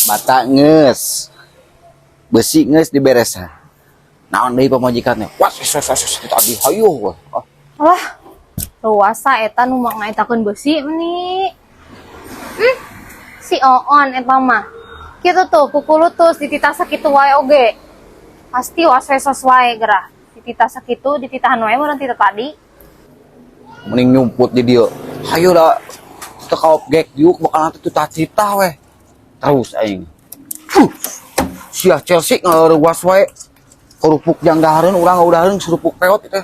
Bata nges, besi nges diberesan. Naon deui pamajikannya? Wah, tadi hayu. Alah, luasa eta nu mak ngaitakeun besi meni. Si Oon eta mah. Kitu tuh pukul lutus dititah sakitu wae oge. Pasti was-was wae gerah. Dititah sakitu dititahan wae mun teu tadi. Mending nyumput di dieu. Hayu da teu kaobgek diuk bakal nanti tuh cita weh. Terus aing. Sia Chelsea ngarewas wae. Kerupuk janggahareun urang ngaudaheun serupuk peot teh.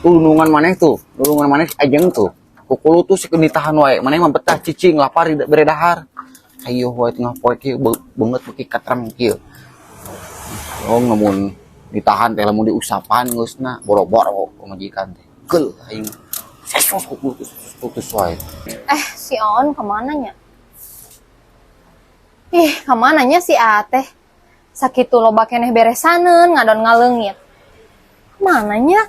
Tulungan maneh tuh, tulungan maneh ajeng tuh. Pukul tuh sikeun ditahan wae, maneh mah betah cicing lapar beredahar. Hayu wae tengah poe kieu beungeut beuki katrem kieu. Oh namun ditahan teh lamun diusapan geusna boro-boro pamajikan teh. Geul aing. Sesos putus wae. Si Oon kemana nya? Kemana nya si Ateh? Sakitu loba keneh beresaneun ngadon ngaleungit. Kemana nya?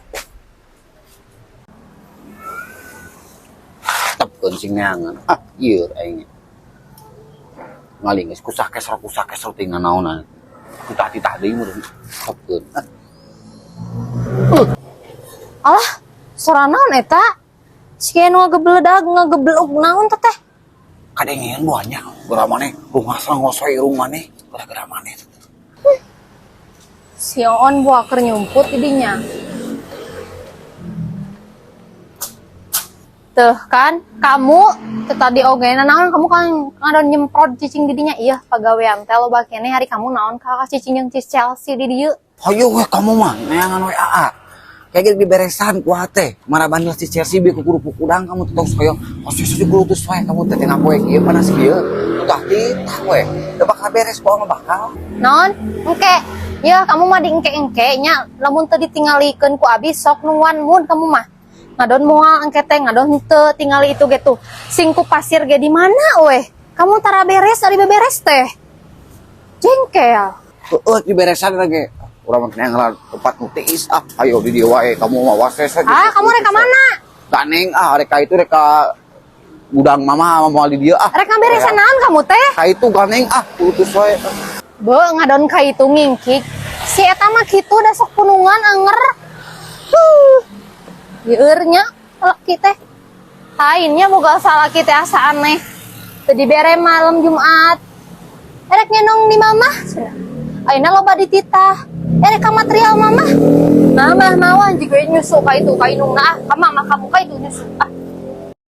Tepkeun sing neangan. Ieu aing. Ngaling geus kusak-kesrok tinggal naonan. Titah-titah deui meureun tepkeun. Alah, sora naon eta? Sieun ngagebledag ngageblug naon teh? Kadengeun banyak geura maneh rumah ngosoy irung maneh gara-gara maneh. Si Oon buah keur nyumput di dinya. Tuh kan, kamu tadi oge naon kamu kan ngadon nyemprot cicing di dinya. Iya, pagawean teh loba keneh hari kamu naon ka cicing jeung cis Chelsea di dieu. Hayu weh kamu mah neangan we AA. Kayak gitu diberesan ku teh. Maraban si Chelsea bi ku kerupuk udang kamu teu tos koyo osis di kulutus wae kamu teh tengah poe kieu panas kieu. Tah titah we. Teu bakal beres poe mah bakal. Naon? Engke. Ya, kamu mah diengke-engke nya lamun teu ditinggalikeun ku abi sok nuan mun kamu mah. Ngadon moal engke teh ngadon teu tingali itu gitu. Sing ku pasir ge di mana weh? Kamu tara beres ari beberes teh. Jengkel. Heueuh diberesan lagi. Urang mah neangan tempat nu tiis ayo di dieu wae kamu mah wases aja. Kamu rek ka mana? Ganeng rek ka itu rek ka gudang mama moal di dieu Rek ngaberesan naon kamu teh? Ka itu ganeng putus wae. Beuh ngadon ka itu ngingkik. Si eta mah kitu da sok punungan anger. Yeur nya laki teh. Lainnya boga salaki teh asa aneh. Teu dibere malam Jumat. Rek nyenong di mamah cenah. Ayeuna loba dititah. Rek ka material mamah. Mamah mawon jiga nyusu ka itu ka indungna. Ka mamah kamu ka itu nyusu.